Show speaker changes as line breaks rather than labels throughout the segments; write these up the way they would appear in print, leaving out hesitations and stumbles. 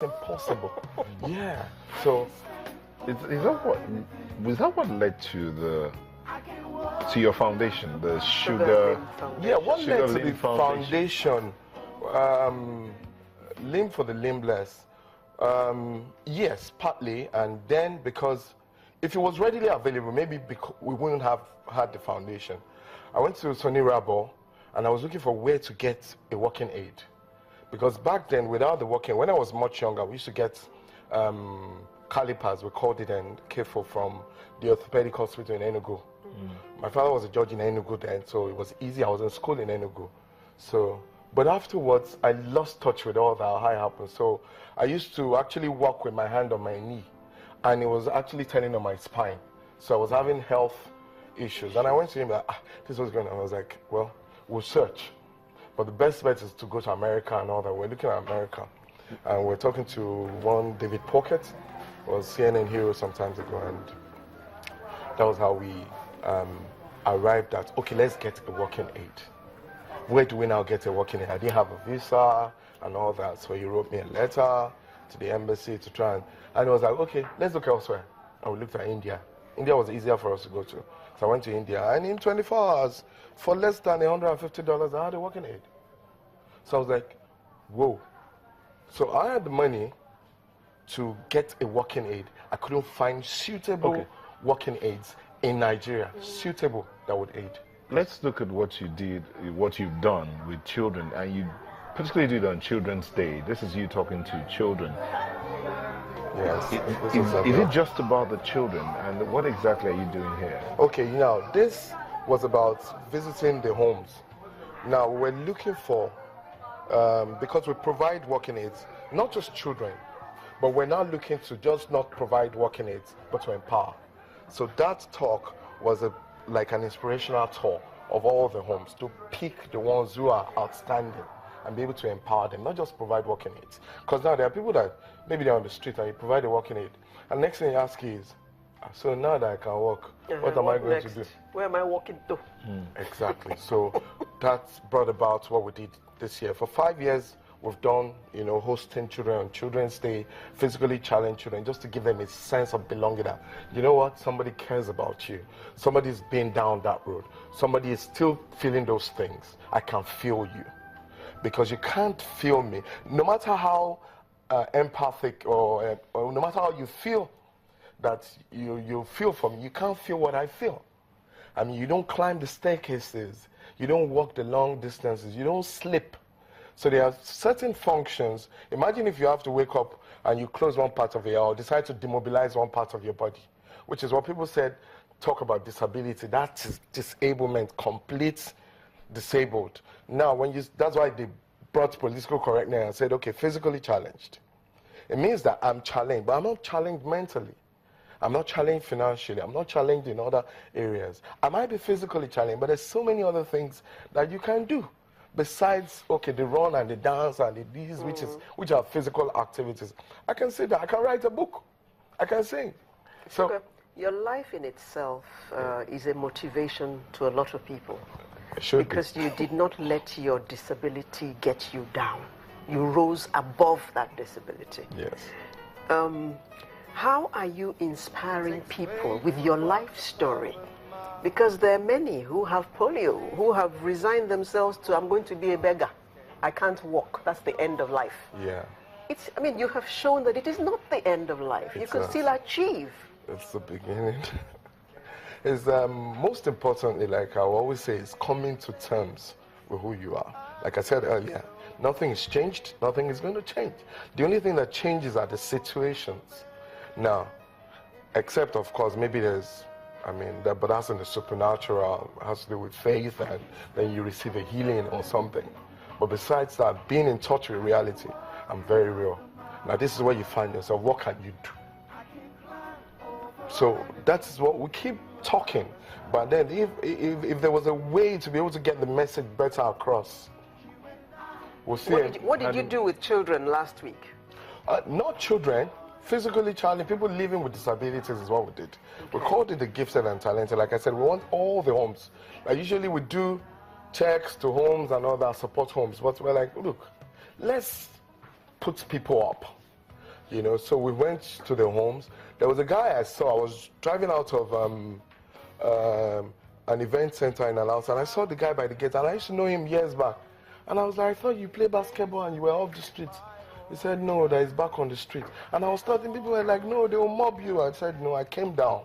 impossible. Yeah. So
Was that what led to your foundation, the Shuga?
Yeah, what
Shuga
led to the
Limb
foundation? Limb for the limbless. Yes, partly, and then because if it was readily available, maybe we wouldn't have had the foundation. I went to Sonny Rabo, and I was looking for where to get a walking aid. Because back then, without the walking, when I was much younger, we used to get calipers, we called it, and careful from the orthopedic hospital in Enugu. My father was a judge in Enugu then, so it was easy. I was in school in Enugu. So, but afterwards, I lost touch with all that, how it happened. So I used to actually walk with my hand on my knee, and it was actually turning on my spine. So I was having health issues. And I went to him, like, this was going on. I was like, well, we'll search. But the best bet is to go to America and all that. We're looking at America. And we're talking to one David Pocket, was CNN hero some time ago. And that was how we arrived at, okay, let's get a walking aid. Where do we now get a walking aid? I didn't have a visa and all that. So he wrote me a letter to the embassy to try and it was like, okay, let's look elsewhere. And we looked at India. India was easier for us to go to. So I went to India, and in 24 hours, for less than $150, I had a walking aid. So I was like, whoa. So I had the money to get a walking aid. I couldn't find suitable walking aids in Nigeria, suitable that would aid.
Let's look at what you did, what you've done with children, and you particularly did on Children's Day. This is you talking to children.
Yes.
Is it just about the children, and what exactly are you doing here?
Okay, now this was about visiting the homes. Now we're looking for, because we provide walking aids, not just children, but we're now looking to just not provide walking aids, but to empower. So that talk was like an inspirational tour of all the homes to pick the ones who are outstanding and be able to empower them, not just provide walking aids. Because now there are people that maybe they're on the street and you provide a walking aid, and next thing you ask is, so now that I can walk, what am I going to do?
Where am I walking to?
Exactly. So that's brought about what we did this year. For 5 years, we've done, hosting children on Children's Day, physically challenged children, just to give them a sense of belonging. That, you know what, somebody cares about you. Somebody's been down that road. Somebody is still feeling those things. I can feel you. Because you can't feel me. No matter how empathic or no matter how you feel that you feel for me, you can't feel what I feel. I mean, you don't climb the staircases. You don't walk the long distances. You don't sleep. So there are certain functions. Imagine if you have to wake up and you close one part of your eye or decide to demobilize one part of your body, which is what people said, talk about disability. That is disablement, complete disabled. Now, that's why they brought political correctness and said, okay, physically challenged. It means that I'm challenged, but I'm not challenged mentally. I'm not challenged financially. I'm not challenged in other areas. I might be physically challenged, but there's so many other things that you can do. Besides, okay, the run and the dance and the these, which are physical activities. I can say that. I can write a book. I can sing. So
your life in itself is a motivation to a lot of people. Because you did not let your disability get you down. You rose above that disability.
Yes.
How are you inspiring people with your life story? Because there are many who have polio, who have resigned themselves to, I'm going to be a beggar. I can't walk. That's the end of life.
Yeah.
You have shown that it is not the end of life. You can still achieve.
It's the beginning. Is most importantly, like I always say, is coming to terms with who you are. Like I said earlier, nothing has changed, nothing is going to change. The only thing that changes are the situations. Now, except of course, maybe there's, but that's in the supernatural, it has to do with faith, and then you receive a healing or something. But besides that, being in touch with reality, I'm very real. Now this is where you find yourself. What can you do? So that's what we keep talking, but then if there was a way to be able to get the message better across, we'll see.
What did you do with children last week?
Not children, physically challenged, people living with disabilities is what we did. We called it the gifted and talented. Like I said, we want all the homes. Usually we do checks to homes and all that, support homes, but we're like, look, let's put people up. You know, so we went to the homes. There was a guy I saw. I was driving out of an event center in Alaus, and I saw the guy by the gate, and I used to know him years back. And I was like, I thought you play basketball and you were off the street. He said, no, that is back on the street. And I was talking, people were like, no, they will mob you. I said, no, I came down.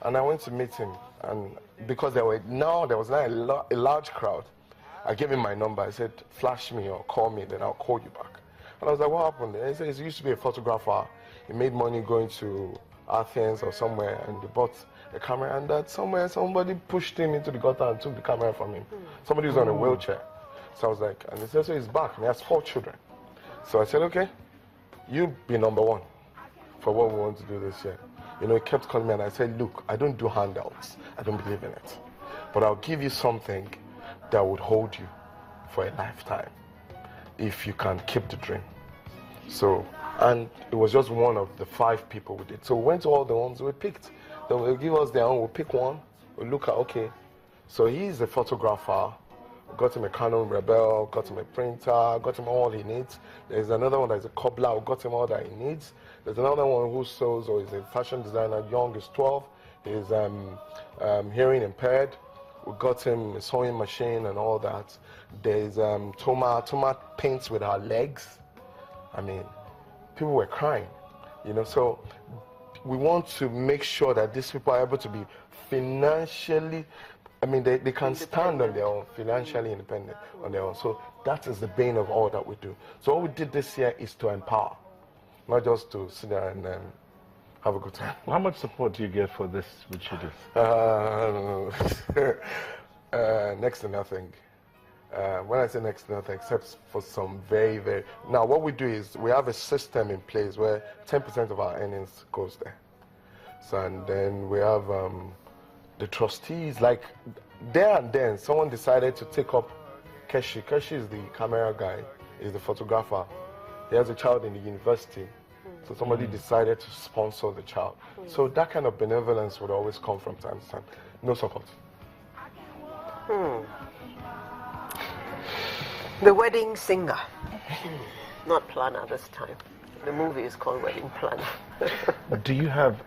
And I went to meet him. And because there was now a large crowd, I gave him my number. I said, flash me or call me, then I'll call you back. And I was like, what happened? And he said, he used to be a photographer. He made money going to Athens or somewhere, and he bought a camera. And that somewhere, somebody pushed him into the gutter and took the camera from him. Somebody was on a wheelchair. So I was like, and he said, so he's back, and he has 4 children. So I said, okay, you be number 1 for what we want to do this year. You know, he kept calling me, and I said, look, I don't do handouts. I don't believe in it. But I'll give you something that would hold you for a lifetime if you can keep the dream. So, and it was just one of the 5 people we did. So we went to all the homes we picked. Then they'll give us their own, we'll pick one, we'll look at, okay, so he's a photographer. Got him a Canon Rebel, got him a printer, got him all he needs. There's another one that's a cobbler, got him all that he needs. There's another one who sews or is a fashion designer, young, is 12. He's hearing impaired. We got him a sewing machine and all that. There's Toma paints with her legs. I mean, people were crying, you know. So we want to make sure that these people are able to be financially, I mean, they can stand on their own, financially independent on their own. So that is the bane of all that we do. So what we did this year is to empower, not just to sit there and have a good time.
How much support do you get for this, which you do?
Next to nothing. When I say next to nothing, except for some very, very... Now, what we do is we have a system in place where 10% of our earnings goes there. So, and then we have... the trustees, like there and then, someone decided to take up Keshi. Keshi is the camera guy, is the photographer. He has a child in the university. So somebody decided to sponsor the child. So that kind of benevolence would always come from time to time. No support.
The wedding singer. Not planner this time. The movie is called Wedding Planner.
Do you have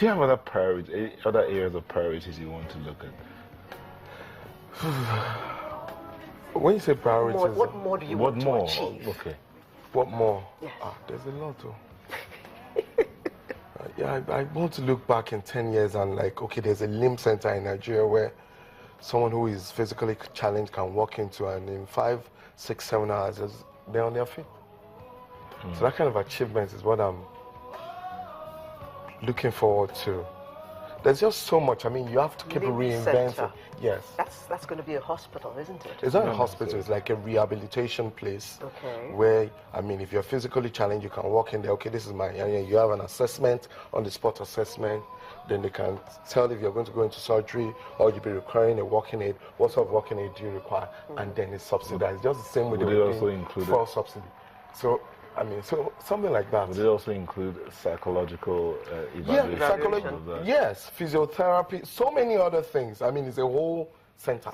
other priorities, other areas of priorities you want to look at?
When you say priorities,
what more do you want to achieve?
Okay.
What more?
Yes.
There's a lot. Yeah, I want to look back in 10 years and like, okay, there's a limb center in Nigeria where someone who is physically challenged can walk into, and in 5, 6, 7 hours, they're on their feet. So that kind of achievement is what I'm looking forward to. There's just so much. I mean, you have to keep reinventing.
Center.
Yes.
That's going to be a hospital, isn't it?
It's not a hospital. It's like a rehabilitation place.
Okay.
Where, I mean, if you're physically challenged, you can walk in there. Okay, this is my area. You have an assessment, on the spot assessment. Then they can tell if you're going to go into surgery or you'll be requiring a walking aid. What sort of walking aid do you require? And then it's subsidized. Just the same way
Would it also include
full subsidy. So, I mean, so something like that.
Would it also include psychological evaluation?
Yeah, psychological. Yes, physiotherapy, so many other things. I mean, it's a whole center.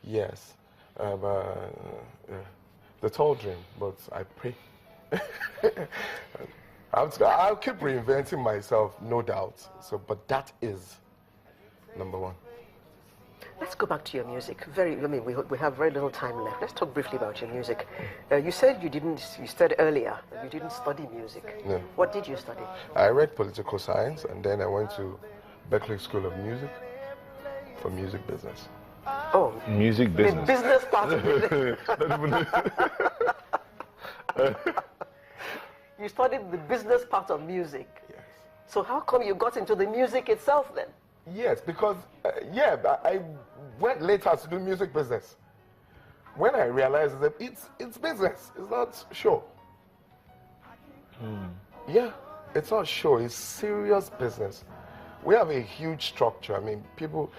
Yes. The tall dream, but I pray. I'll keep reinventing myself, no doubt. So, but that is number 1.
Let's go back to your music. We have very little time left. Let's talk briefly about your music. You said you studied earlier, you didn't study music.
No.
What did you study?
I read political science, and then I went to Berkeley School of Music for music business.
Oh.
Music business.
The business part of music. You studied the business part of music.
Yes.
So how come you got into the music itself then?
Yes, because, I went later to do music business. When I realized that it's business, it's not show. Yeah, it's not show, it's serious business. We have a huge structure. I mean, people,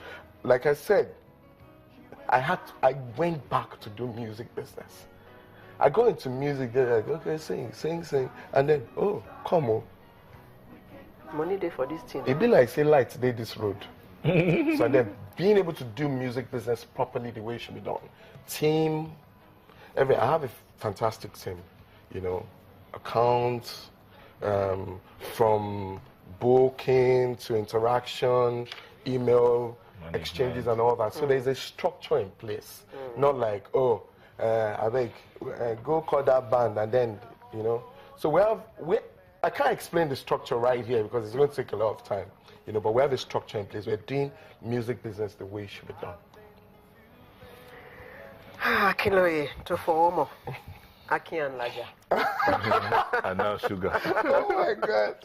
like I said, I went back to do music business. I go into music, they're like, okay, sing, and then, oh, come on.
Money day for this thing.
It be like, say, light, today this road. So then, being able to do music business properly the way it should be done. Team, I have a fantastic team, you know. accounts, from booking to interaction, email exchanges and all that. So there's a structure in place. Not like, oh, I think go call that band and then, you know. So I can't explain the structure right here because it's going to take a lot of time, you know, but we have a structure in place. We're doing music business the way it should be done.
Akiloye, to form. Aki and Laja.
And now Shuga.
Oh my God.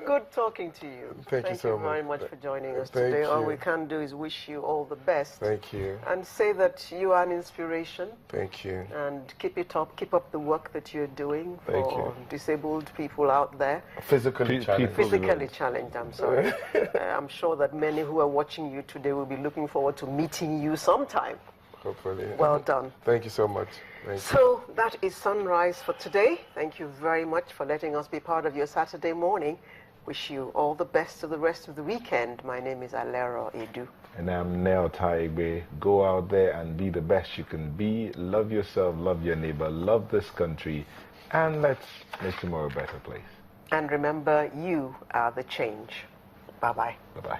Good talking to you.
Thank you so much.
very much for joining us
Thank
today.
you.
All we can do is wish you all the best.
Thank you.
And say that you are an inspiration.
Thank you.
And keep it up. Keep up the work that you're doing
Thank
for
you.
disabled people out there.
Physically challenged.
Physically challenged, I'm sorry. I'm sure that many who are watching you today will be looking forward to meeting you sometime.
Hopefully.
Well done.
Thank you so much. Thank you.
So that is Sunrise for today. Thank you very much for letting us be part of your Saturday morning. Wish you all the best for the rest of the weekend. My name is Alero Edu.
And I'm Nel Taigbe. Go out there and be the best you can be. Love yourself, love your neighbor, love this country, and let's make tomorrow a better place.
And remember, you are the change. Bye-bye.
Bye-bye.